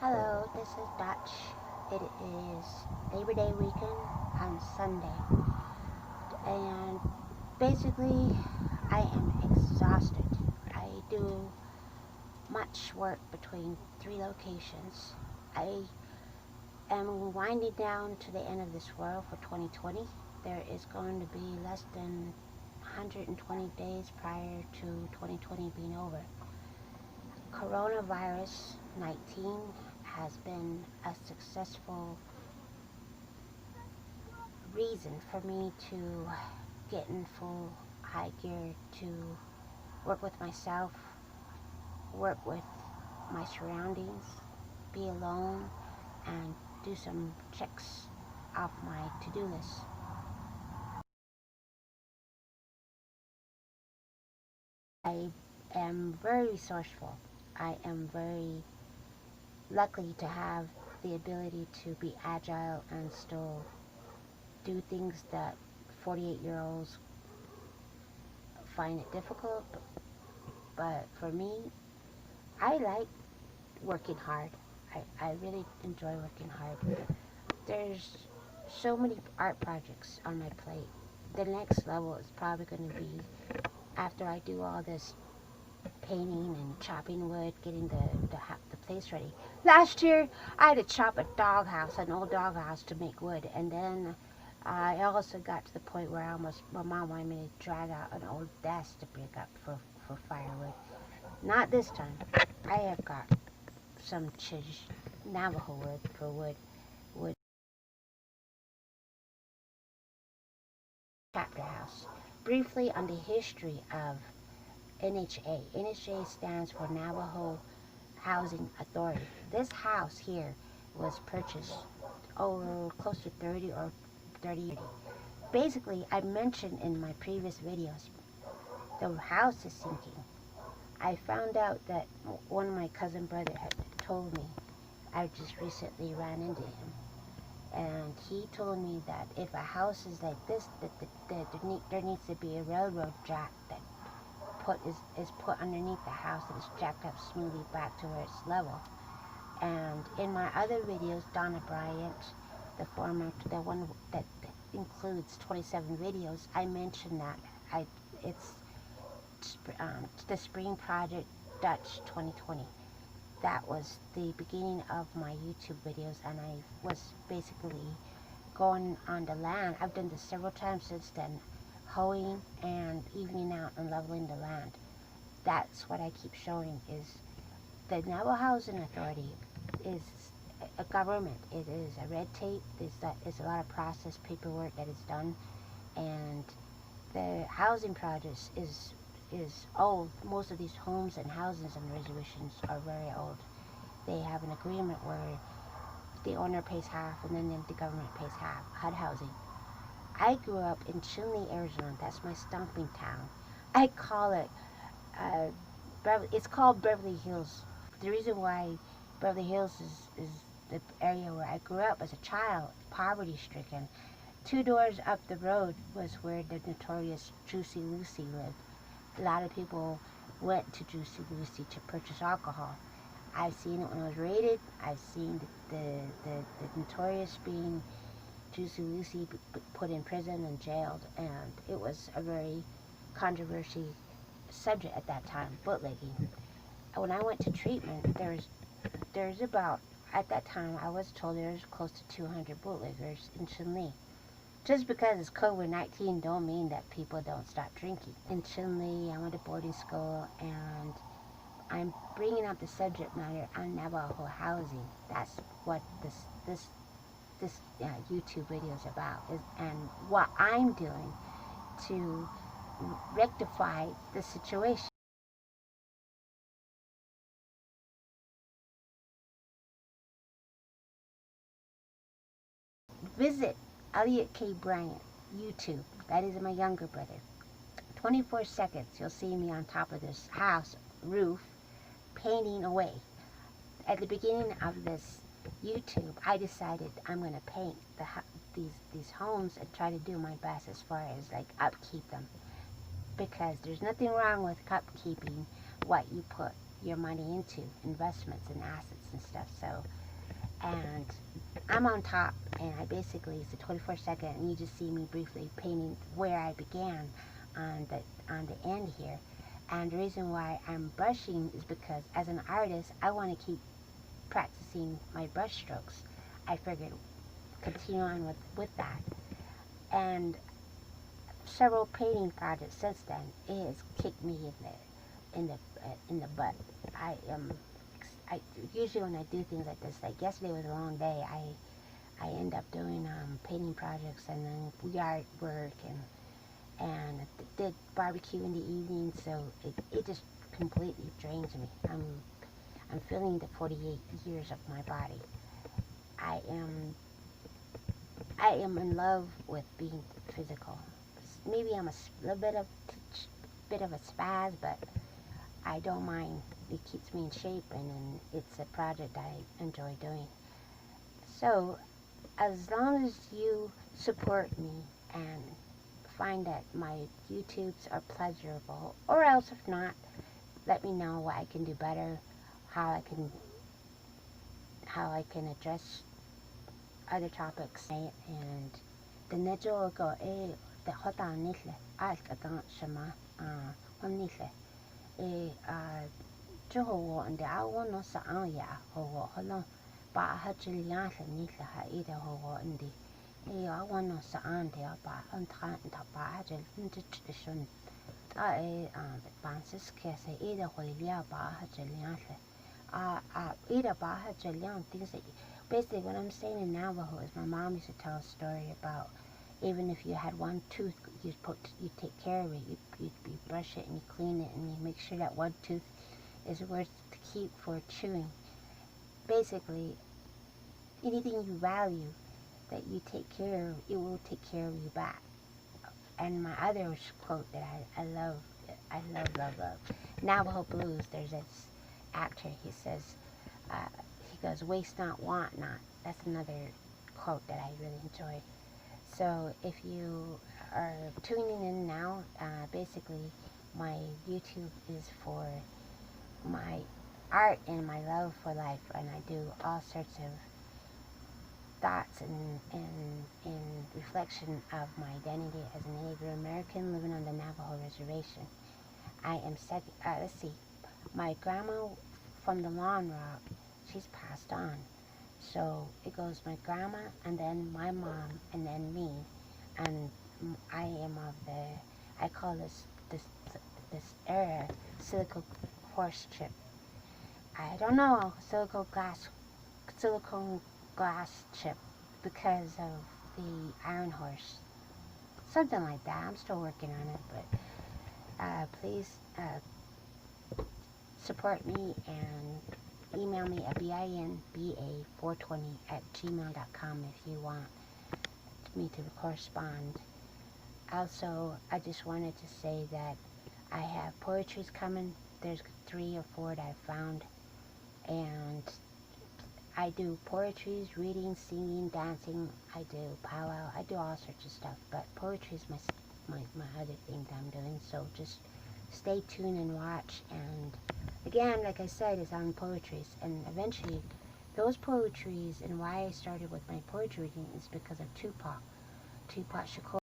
Hello, this is Dutch. It is Labor Day weekend on Sunday, and basically, I am exhausted. I do much work between three locations. I am winding down to the end of this world for 2020. There is going to be less than 120 days prior to 2020 being over. Coronavirus 19 has been a successful reason for me to get in full high gear to work with myself, work with my surroundings, be alone, and do some checks off my to-do list. I am very resourceful. I am very lucky to have the ability to be agile and still do things that 48-year-olds find it difficult. But for me, I like working hard. I really enjoy working hard. There's so many art projects on my plate. The next level is probably going to be after I do all this painting and chopping wood, getting the place ready. Last year, I had to chop a doghouse, an old doghouse, to make wood, and then I also got to the point where my mom wanted me to drag out an old desk to break up for firewood. Not this time. I have got some Navajo wood for wood chapter house. Briefly on the history of NHA. NHA stands for Navajo Housing Authority. This house here was purchased over close to 30 years. Basically, I mentioned in my previous videos, the house is sinking. I found out that one of my cousin brother had told me. I just recently ran into him, and he told me that if a house is like this, that there needs to be a railroad jack that is put underneath the house and is jacked up smoothly back to where it's level. And in my other videos, Donna Bryant, the one that includes 27 videos, I mentioned that it's the Spring Project Dutch 2020. That was the beginning of my YouTube videos, and I was basically going on the land. I've done this several times since then, hoeing and evening out and leveling the land. That's what I keep showing. Is the Navajo Housing Authority is a government. It is a red tape. There's a lot of process paperwork that is done, and the housing projects is old. Most of these homes and houses and reservations are very old. They have an agreement where the owner pays half and then the government pays half. HUD housing. I grew up in Chinle, Arizona. That's my stomping town. I call it uh, it's called Beverly Hills. The reason why Beverly Hills is the area where I grew up as a child, poverty stricken. 2 doors up the road was where the notorious Juicy Lucy lived. A lot of people went to Juicy Lucy to purchase alcohol. I've seen it when I was raided. I've seen the notorious being Juicy Lucy put in prison and jailed, and it was a very controversial subject at that time, bootlegging. When I went to treatment, there's about, at that time I was told there's close to 200 bootleggers in Chinle. Just because it's COVID-19 don't mean that people don't stop drinking. In Chinle, I went to boarding school, and I'm bringing up the subject matter on Navajo housing. That's what this YouTube video is about, and what I'm doing to rectify the situation. Visit Elliot K. Bryant YouTube. That is my younger brother. 24 seconds, you'll see me on top of this house roof painting away. At the beginning of this YouTube, I decided I'm going to paint these homes and try to do my best as far as like upkeep them, because there's nothing wrong with upkeeping what you put your money into, investments and assets. and stuff. So, and I'm on top, and I basically, it's a 24-second, and you just see me briefly painting where I began on the end here. And the reason why I'm brushing is because as an artist, I want to keep practicing my brush strokes. I figured continue on with that. And several painting projects since then, it has kicked me in the butt. I am I usually when I do things like this, like yesterday was a long day. I end up doing painting projects and then yard work and did barbecue in the evening, so it just completely drains me. I'm feeling the 48 years of my body. I am in love with being physical. Maybe I'm a little bit of a spaz, but I don't mind. It keeps me in shape, and it's a project I enjoy doing. So, as long as you support me and find that my YouTubes are pleasurable, or else if not, let me know what I can do better, how I can address other topics. And the nejo go the hota nitle alk adan shama hon nitle Joho and the awo no sa anya ho holon ba ha jilian nitle ha ida ho and the awo no sa ande ba on tran ta ba ha jil tradition ta bansis ke se ida ho lia ba ha jilian ida ba ha jilian things that basically what I'm saying in Navajo is my mom used to tell a story about even if you had one tooth, you take care of it. You brush it and you clean it and you make sure that one tooth is worth to keep for chewing. Basically, anything you value that you take care of, it will take care of you back. And my other quote that I love, love. Navajo Blues, there's this actor, he says, he goes, waste not, want not. That's another quote that I really enjoy. So if you are tuning in now, basically my YouTube is for my art and my love for life, and I do all sorts of thoughts and reflection of my identity as a Native American living on the Navajo reservation. I am let's see, my grandma from the Lawn Rock, she's passed on. So it goes my grandma and then my mom and then me, and I am of I call this area silicone horse chip. I don't know, silicone glass chip because of the iron horse. Something like that. I'm still working on it, but please support me and email me at binba420@gmail.com if you want me to correspond. Also, I just wanted to say that I have poetries coming. There's 3 or 4 that I found, and I do poetries, reading, singing, dancing. I do powwow. I do all sorts of stuff, but poetry is my other thing that I'm doing. So just stay tuned and watch. And again, like I said, it's on poetries, and eventually those poetries, and why I started with my poetry reading is because of Tupac Shakur.